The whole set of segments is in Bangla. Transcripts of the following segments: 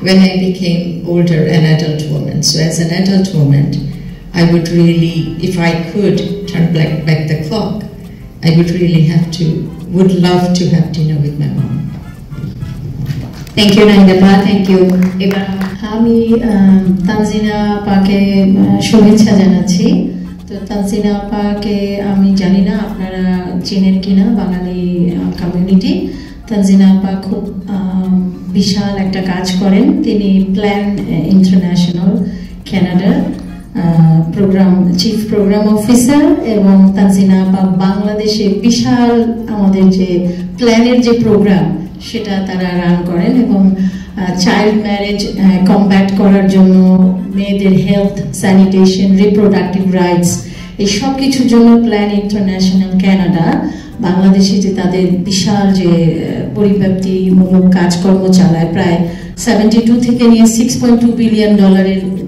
when I became older, an adult woman. So as an adult woman, I would really, if I could turn back the clock, I would really would love to have dinner with my mom. Thank you, Naindapa. Thank you. এবার আমি তানজিনা আপাকে শুভেচ্ছা জানাচ্ছি। তো তানজিনা আপাকে আমি জানি না আপনারা চেনেন কিনা বাঙালি কমিউনিটি। তানজিনা আপা খুব বিশাল একটা কাজ করেন। তিনি প্ল্যান ইন্টারন্যাশনাল কানাডার চিফ প্রোগ্রাম অফিসার, এবং তানজিনা আপা বাংলাদেশে বিশাল আমাদের যে প্ল্যানের যে প্রোগ্রাম সেটা তারা রান করেন, এবং চাইল্ড ম্যারেজ কমব্যাট করার জন্য, মেয়েদের হেলথ, স্যানিটেশন, রিপ্রোডাক্টিভ রাইটস, এই সব কিছুর জন্য প্ল্যান ইন্টারন্যাশনাল কানাডা বাংলাদেশে যে তাদের বিশাল যে পরিব্যাপ্তিমূলক কাজকর্ম চালায়, প্রায় 72 থেকে নিয়ে $6.2 বিলিয়ন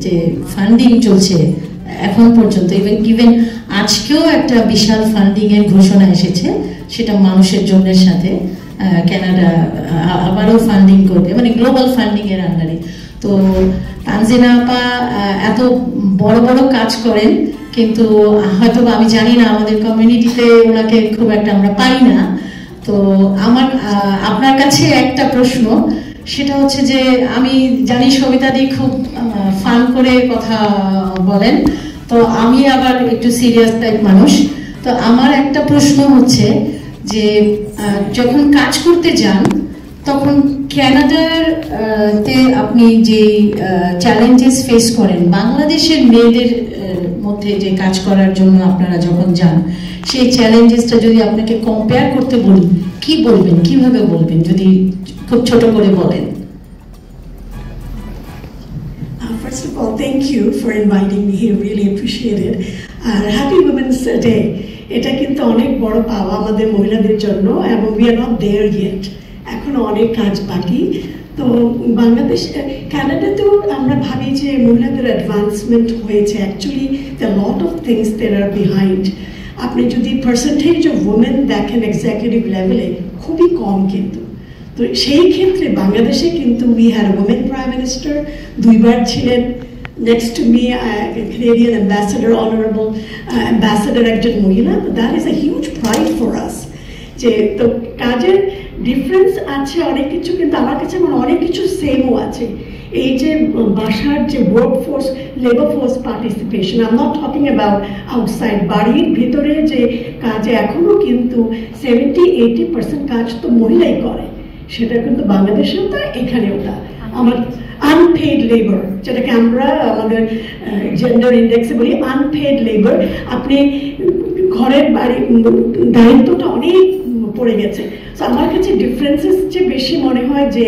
যে ফান্ডিং চলছে এখন পর্যন্ত। ইভেন আজকেও একটা বিশাল ফান্ডিং এর ঘোষণা এসেছে, সেটা মানুষের জন্যের সাথে কানাডা আবারও ফান্ডিং করবে, মানে গ্লোবাল ফান্ডিং এর আন্ডারে। তো তানজিনা আপা এত বড় বড় কাজ করেন, কিন্তু হয়তো আমি জানি না আমাদের কমিউনিটিতে ওনাকে খুব একটা আমরা পাই না। তো আমার আপনার কাছে একটা প্রশ্ন, সেটা হচ্ছে যে আমি জানি সবিতা দি খুব ফান করে কথা বলেন, তো আমি আবার একটু সিরিয়াস টাইপ মানুষ। তো আমার একটা প্রশ্ন হচ্ছে যে যখন কাজ করতে যান তখন কানাডার তে আপনি যে চ্যালেঞ্জেস ফেস করেন, বাংলাদেশের মেয়েদের মধ্যে যে কাজ করার জন্য আপনারা যখন যান, সেই চ্যালেঞ্জেসটা যদি আপনাকে কম্পেয়ার করতে বলি, কি বলবেন, কিভাবে বলবেন, যদি খুব ছোট করে বলেন? First of all, thank you for inviting me here. Really appreciate it. Happy Women's Day. এটা কিন্তু অনেক বড় পাওয়া আমাদের মহিলাদের জন্য, এবং we are not there yet. এখনো অনেক কাজ বাকি। তো বাংলাদেশ, কানাডাতেও আমরা ভাবি যে মহিলাদের অ্যাডভান্সমেন্ট হয়েছে। Actually the lot of things there are behind. আপনি যদি পার্সেন্টেজ অফ ওমেন দেখেন এক্সিকিউটিভ লেভেলে, খুবই কম কিন্তু। তো সেই ক্ষেত্রে বাংলাদেশে কিন্তু we had women prime minister, 2 বার ছিলেন। Next to me, Canadian ambassador, honorable ambassador, একজন মহিলা। That is a huge pride for us. যে তো কাজের ডিফারেন্স আছে অনেক কিছু, কিন্তু আমার কাছে অনেক কিছু সেমও আছে। এই যে বাসার যে workforce, labour force participation, I am not talking about outside, বাড়ির ভিতরে যে কাজে এখনো কিন্তু 70-80% কাজ তো মহিলাই করে। সেটা কিন্তু বাংলাদেশেও তা, এখানেও তা। আমার আনপেইড লেবার, যেটাকে আমরা আমাদের জেন্ডার ইন্ডেক্সে বলি আনপেইড লেবার, আপনি ঘরের দায়িত্বটা অনেক পড়ে গেছে। তো আমার কাছে ডিফারেন্সেস যে বেশি মনে হয় যে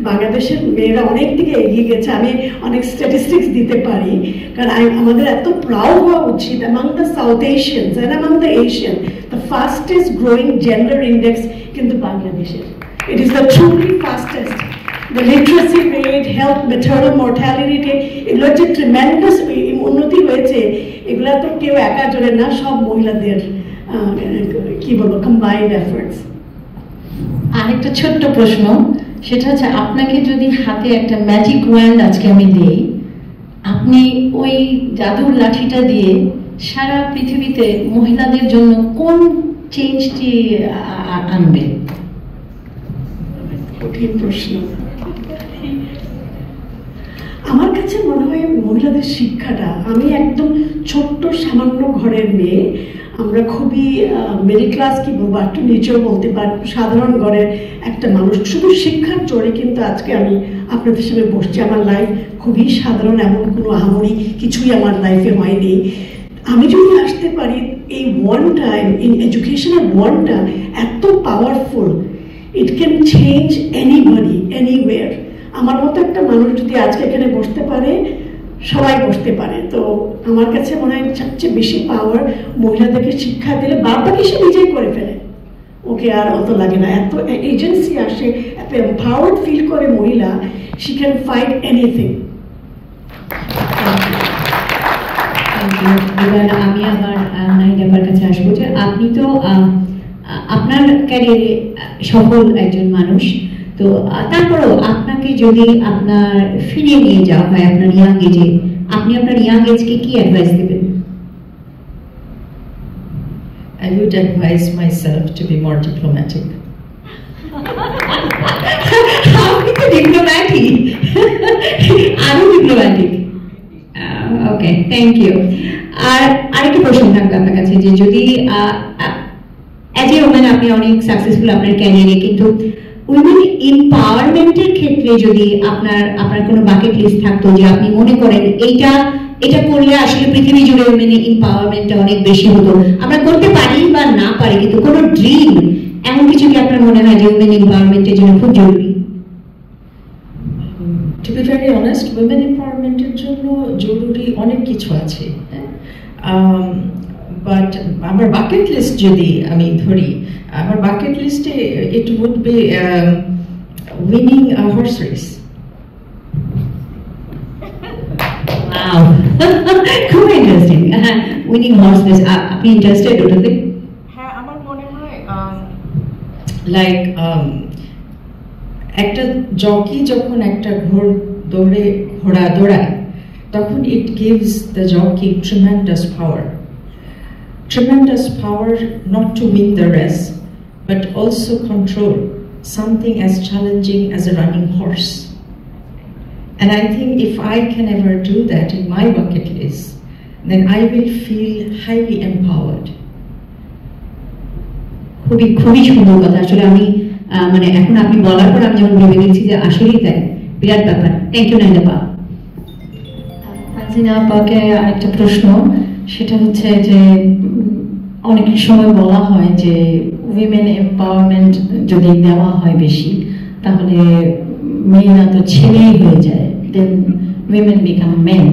বাংলাদেশের মেয়েরা অনেক দিকে এগিয়ে গেছে। আমি অনেক স্ট্যাটিস্টিক্স দিতে পারি, কারণ আমাদের এত প্রাউড হওয়া উচিত। Among the south Asians and among the Asian, the fastest growing gender index কিন্তু বাংলাদেশের। It is the truly fastest. The literacy rate, health, maternal mortality rate, এগুলো যে ট্রিমেন্ডাস উন্নতি হয়েছে, এগুলো তো কেউ একা জোরে না, সব মহিলাদের কি বলবো কম্বাইন্ড এফোর্টস। আরেকটা ছোট্ট প্রশ্ন, সেটা হচ্ছে আপনাকে যদি হাতে একটা ম্যাজিক ওয়ান্ড আজকে আমি দিই, আপনি ওই জাদুর লাঠিটা দিয়ে সারা পৃথিবীতে মহিলাদের জন্য কোন চেঞ্জটি আনবেন? কঠিন প্রশ্ন। আমার কাছে মনে হয় মহিলাদের শিক্ষাটা, আমি একদম ছোট্ট সামান্য ঘরের মেয়ে, আমরা খুবই মিডল ক্লাস কি বলবো, একটু নিচেও বলতে পারি, সাধারণ ঘরের একটা মানুষ। শুধু শিক্ষার জোরে কিন্তু আজকে আমি আপনাদের সামনে বসছি। আমার লাইফ খুবই সাধারণ, এমন কোনো আহামরি কিছুই আমার লাইফে হয়নি। আমি যদি আসতে পারি, এই ওয়ানটা, ইন এডুকেশনের ওয়ানটা এত powerful, it can change anybody anywhere. আমার মতো একটা মানুষ যদি আজকে এখানে বসতে পারে, সবাই বসতে পারে। তো আমার কাছে মনে হয় সবচেয়ে বেশি পাওয়ার মহিলাদেরকে শিক্ষা দিলে, বাকি সে নিজেই করে ফেলে, ওকে আর অত লাগে না। এত এজেন্সি আসে, এত এম্পাওয়ার্ড ফিল করে মহিলা, শি ক্যান ফাইট এনিথিং। এবার আমি আবার নাহিদার কাছে আসবো, যে আপনি তো আপনার ক্যারিয়ারে সফল একজন মানুষ, তো তারপরেও আপনাকে যদি আপনার ফিরিয়ে নিয়ে যাওয়া হয় আপনার ইয়াং এজে, আপনি আপনার ইয়াং এজকে কি অ্যাডভাইস দেবেন? I would advise myself to be more diplomatic. আপনি তো ডিপ্লোম্যাটিক, আরো ডিপ্লোম্যাটিক। Okay, thank you. আর আরেকটা প্রশ্ন থাকবে আপনার কাছে, যে যদি অ্যাজ এ ওম্যান আপনি অনেক সাকসেসফুল আপনার ক্যারিয়ারে, কিন্তু উইমেন এম্পাওয়ারমেন্টের ক্ষেত্রে যদি আপনার কোনো বাকেট লিস্ট থাকতো যে আপনি মনে করেন এটা করলে আসলে পৃথিবী জুড়ে উইমেন এম্পাওয়ারমেন্টটা অনেক বেশি হতো, আমরা করতে পারি বা না পারি, কিন্তু কোনো ড্রিম এমন কিছু কি আপনার মনে হয় যে উইমেন এম্পাওয়ারমেন্টের জন্য খুব জরুরি? To be very honest, women empowerment এর জন্য জরুরি অনেক কিছু আছে, বাট আমার বাকেট লিস্ট যদি আমি ধরি, আমার বাকেট লিস্টে it would be winning a horse race. Wow, খুব ইন্টারেস্টিং। উইনিং হর্স রেস, আপনি ইন্টারেস্টেড ওটাতে? হ্যাঁ, আমার মনে হয় লাইক একটা জকি যখন একটা ঘোড়া দৌড়ায়, তখন it gives the jockey tremendous power not to win the race but also control something as challenging as a running horse. And I think if I can ever do that in my bucket list, then I will feel highly empowered. খুবই খুবই সুন্দর কথা। আসলে আমি মানে এখন আপনি বলার পর আমি যখন ভেবে দেখছি যে আসলেই তাই, বিরাট ব্যাপার। থ্যাংক ইউ নাইন্দা আপা। তানজিনা আপাকে আরেকটা প্রশ্ন, সেটা হচ্ছে যে অনেক সময় বলা হয় যে উইমেন এম্পাওয়ারমেন্ট যদি দেওয়া হয় বেশি, তাহলে মেয়েরা তো ছেলেই হয়ে যায়, দেন উইমেন বিকাম মেন।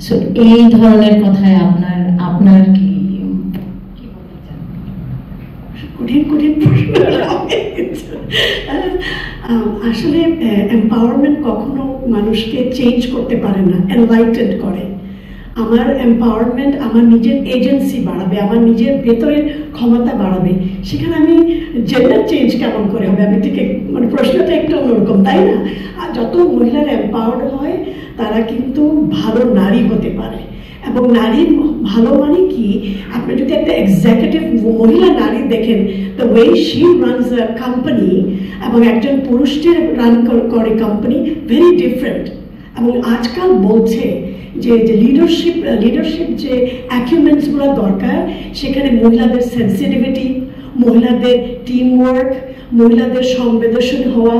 সো এই ধরনের কথায় আপনার কি কঠিন প্রশ্ন। আসলে এম্পাওয়ারমেন্ট কখনো মানুষকে চেঞ্জ করতে পারে না, এনলাইটেন্ড করে। আমার এম্পাওয়ারমেন্ট আমার নিজের এজেন্সি বাড়াবে, আমার নিজের ভেতরের ক্ষমতা বাড়াবে। সেখানে আমি জেন্ডার চেঞ্জ কেমন করে হবে? আমি ঠিক মানে প্রশ্নটা একটু অন্যরকম, তাই না? আর যত মহিলারা এম্পাওয়ার্ড হয় তারা কিন্তু ভালো নারী হতে পারে। এবং নারী ভালো মানে কি, আপনি যদি একটা এক্সিকিউটিভ মহিলা নারী দেখেন, the way she runs a company এবং একজন পুরুষের রান করে কোম্পানি ভেরি ডিফারেন্ট। এবং আজকাল বলছে যে লিডারশিপ যে অ্যাকিউমেন্টসগুলো দরকার, সেখানে মহিলাদের সেন্সিটিভিটি, মহিলাদের টিম ওয়ার্ক, মহিলাদের সংবেদনশীল হওয়া,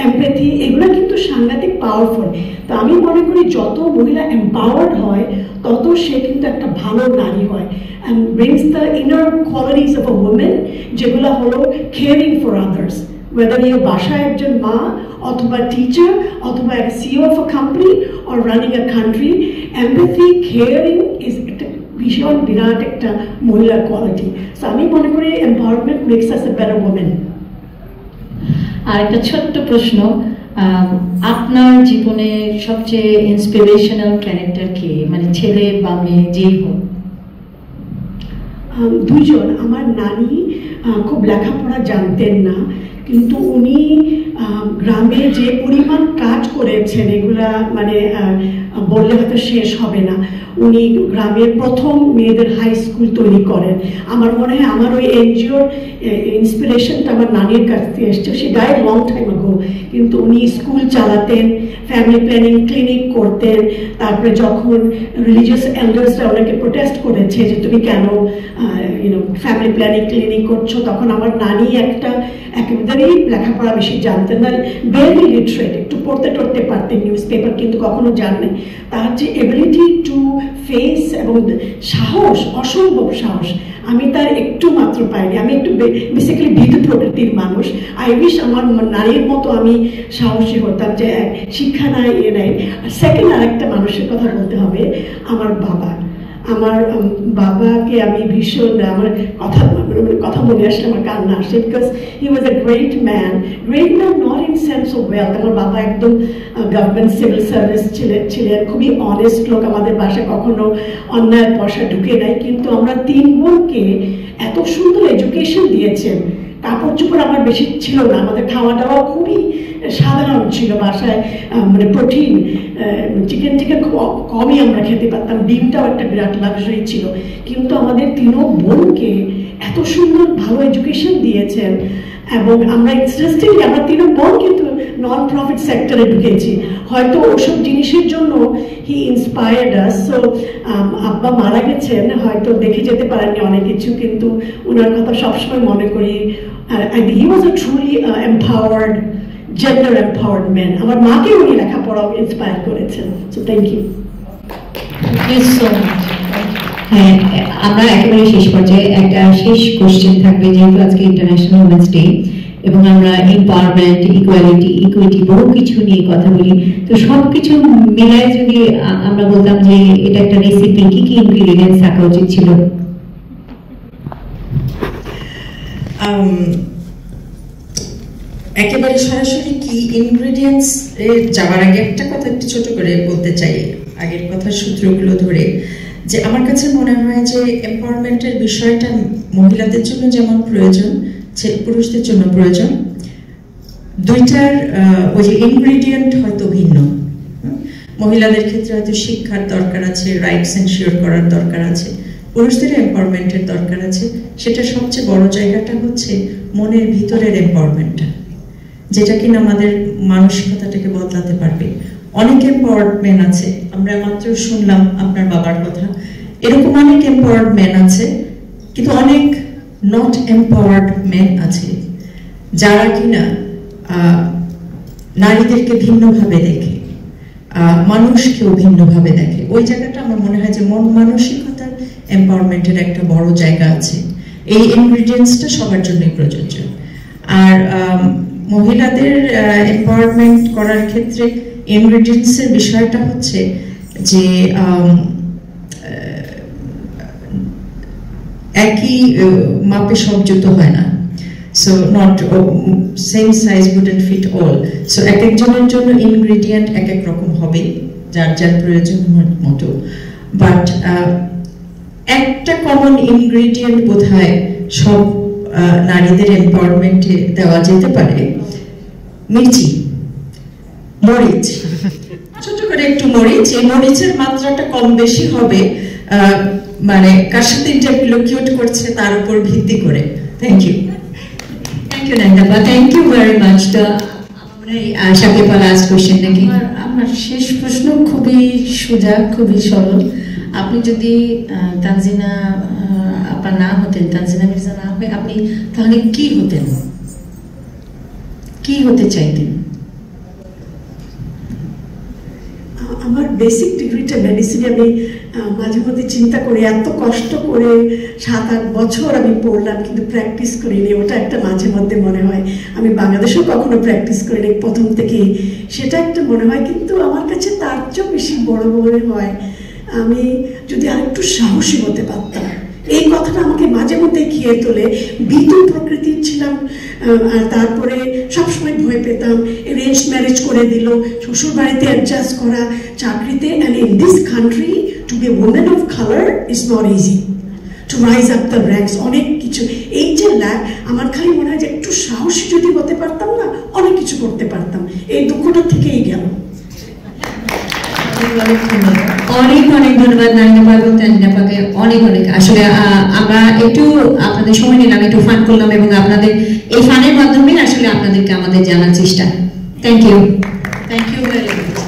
এমপ্যাথি, এগুলো কিন্তু সাংঘাতিক পাওয়ারফুল। তো আমি মনে করি যত মহিলা এম্পাওয়ার্ড হয় তত সে কিন্তু একটা ভালো নারী হয়, and brings the inner qualities of a woman, যেগুলো হলো caring for others, whether you বাসায় একজন মা অথবা টিচার অথবা CEO of a company or running a country, empathy, caring is একটা ভীষণ বিরাট একটা মহিলার কোয়ালিটি। সো আমি মনে করি empowerment makes us a better women. আর একটা ছোট্ট প্রশ্ন, আপনার জীবনে সবচেয়ে ইন্সপিরেশনাল ক্যারেক্টার কে, মানে ছেলে বা মেয়ে যেই হোক? দুজন। আমার নানি খুব লেখাপড়া জানতেন না, কিন্তু উনি গ্রামে যে পরিমাণ কাজ করেছেন এগুলা মানে বললে হয়তো শেষ হবে না। উনি গ্রামের প্রথম মেয়েদের হাই স্কুল তৈরি করেন। আমার মনে হয় আমার ওই এনজিওর ইন্সপিরেশনটা আমার নানির কাছ থেকে এসছে। সে ডাইড লং টাইম আগো, কিন্তু উনি স্কুল চালাতেন, ফ্যামিলি প্ল্যানিং ক্লিনিক করতেন। তারপরে যখন রিলিজিয়াস এল্ডার্সরা ওনাকে প্রোটেস্ট করেছে যে তুমি কেন ফ্যামিলি প্ল্যানিং ক্লিনিক করছো, তখন আমার নানি একেবারেই লেখাপড়া বেশি জানতেন না, ভেরি লিটারেট, একটু পড়তে টড়তে পারতেন, নিউজ পেপার কিন্তু কখনো জানতেন। তার যে এবিলিটি টু ফেস এবং সাহস, অসম্ভব সাহস, আমি তার একটু মাত্র পাইনি। আমি একটু বেসিক্যালি ভীতু প্রকৃতির মানুষ। আই উইশ আমার নারীর মতো আমি সাহসী হতাম, যে শিক্ষা নাই এ নাই। সেকেন্ড আরেকটা মানুষের কথা বলতে হবে, আমার বাবা। আমার বাবাকে আমি ভীষণ, আমার কথা মনে আসলে আমার কান্না আসে, because he was a great man not in sense of wealth. আমার বাবা একদম গভর্নমেন্ট সিভিল সার্ভিস ছিলেন, খুবই অনেস্ট লোক। আমাদের বাসায় কখনো অন্যায় পয়সা ঢুকে নাই, কিন্তু আমরা তিন বোনকে এত সুন্দর এডুকেশন দিয়েছেন। কাপড় চোপড় আমার বেশি ছিল না, আমাদের খাওয়া দাওয়া খুবই সাধারণ ছিল বাসায়, মানে প্রোটিন চিকেন কমই আমরা খেতে পারতাম, ডিমটাও একটা বিরাট লাক্সারি ছিল। কিন্তু আমাদের তিনও বোনকে এত সুন্দর ভালো এডুকেশন দিয়েছেন, এবং আমরা ইন্টারেস্টিংলি আমরা তিনও বোন কিন্তু নন প্রফিট সেক্টরে ঢুকেছি, হয়তো ওসব জিনিসের জন্য হি ইন্সপায়ার্ড আস। সো আব্বা মারা গেছেন, হয়তো দেখে যেতে পারেননি অনেক কিছু, কিন্তু ওনার কথা সবসময় মনে করি। He was a truly empowered, gender empowered man. আমার মাকে উনি লেখাপড়াও ইন্সপায়ার করেছেন। So thank you. হ্যাঁ, আমরা একেবারে শেষ পর্যায়ে একটা শেষ কোশ্চেন থাকবে, যেহেতু আজকে ইন্টারন্যাশনাল উমেন্স ডে এবং আমরা এম্পাওয়ারমেন্ট, ইকুইটি বহু কিছু নিয়ে কথা বলি, তো সবকিছু মিলায় যদি আমরা বলতাম যে এটা একটা রেসিপি, কি কি ইনগ্রিডিয়েন্টস থাকা উচিত ছিল? একেবারে সরাসরি কি ইনগ্রিডিয়েন্টস যাওয়ার আগে একটা কথা একটু ছোট করে বলতে চাই, আগের কথার সূত্রগুলো ধরে, যে আমার কাছে মনে হয় যে এম্পাওয়ারমেন্টের বিষয়টা মহিলাদের জন্য যেমন প্রয়োজন, পুরুষদের জন্য প্রয়োজন, দুইটার ওই যে ইনগ্রিডিয়েন্ট হয়তো ভিন্ন। মহিলাদের ক্ষেত্রে হয়তো শিক্ষার দরকার আছে, রাইটস এনশিওর করার দরকার আছে, পুরুষদের এম্পাওয়ারমেন্টের দরকার আছে। সেটা সবচেয়ে বড় জায়গাটা হচ্ছে মনের ভিতরের এম্পাওয়ারমেন্টটা, যেটা কিনা আমাদের মানসিকতাটাকে বদলাতে পারবে। অনেক এম্পাওয়ার্ড মেন আছে, আমরা মাত্র শুনলাম আপনার বাবার কথা, এরকম অনেক এম্পাওয়ার্ড মেন আছে, কিন্তু অনেক নট এম্পাওয়ার্ড মেন আছে যারা কিনা নারীদেরকে ভিন্নভাবে দেখে, মানুষকেও ভিন্নভাবে দেখে। ওই জায়গাটা আমার মনে হয় যে মন মানসিকতার এম্পাওয়ারমেন্টের একটা বড় জায়গা আছে। এই ইনগ্রিডিয়েন্টসটা সবার জন্যই প্রযোজ্য। আর মহিলাদের এম্পাওয়ারমেন্ট করার ক্ষেত্রে ইনগ্রিডিয়েন্টসের বিষয়টা হচ্ছে যে একই মাপে সব জুতো হয় না, so not same size wouldn't fit all. So এক একজনের জন্য ইনগ্রিডিয়েন্ট এক এক রকম হবে, যার যার প্রয়োজন মতো। বাট একটা কমন ইনগ্রিডিয়েন্ট বোধহয় সব নারীদের এম্পাওয়ারমেন্টে দেওয়া যেতে পারে, মির্চি, মরিচ, ছোট করে একটু মরিচ। এই মরিচের মাত্রাটা কম বেশি হবে মানে কার সাথে ইন্টারভিউ করছে তার উপর ভিত্তি করে। Thank you. Thank you Nandapa, thank you very much. তো সাকিবা লাস্ট কোশ্চেন নাকি? আমার শেষ প্রশ্ন খুবই সোজা, খুবই সরল। আপনি যদি তানজিনা আপা না হতেন, তানজিনা মির্জা না হয়ে, আপনি তাহলে কি হতেন, কি হতে চাইতেন? আমার বেসিক ডিগ্রিটা মেডিসিনে। আমি মাঝে মধ্যে চিন্তা করি, এত কষ্ট করে 7-8 বছর আমি পড়লাম কিন্তু প্র্যাকটিস করিনি। ওটা একটা মাঝে মধ্যে মনে হয়, আমি বাংলাদেশেও কখনো প্র্যাকটিস করিনি প্রথম থেকেই, সেটা একটা মনে হয়। কিন্তু আমার কাছে তার চেয়েও বেশি বড় মনে হয় আমি যদি আরেকটু সাহসী হতে পারতাম। এই কথাটা আমাকে মাঝে মধ্যে খেয়ে তোলে। ভীতু প্রকৃতির ছিলাম, আর তারপরে সবসময় ভয় পেতাম। অ্যারেঞ্জ ম্যারেজ করে দিল, শ্বশুর বাড়িতে অ্যাডজাস্ট করা, চাকরিতে। And in this country to be women of colour is not easy, to rise up the ranks, অনেক কিছু। এই যে আমার খালি মনে হয় যে একটু সাহসী যদি হতে পারতাম না, অনেক কিছু করতে পারতাম। এই দুঃখটা থেকেই গেল। অনেক অনেক ধন্যবাদ নান্দাপা এবং তানজিনাপাকে, অনেক অনেক। আসলে আমরা একটু আপনাদের সময় নিলাম, একটু ফান করলাম, এবং আপনাদের এই ফানের মাধ্যমে আসলে আপনাদেরকে আমাদের জানার চেষ্টা। Thank you, thank you very much.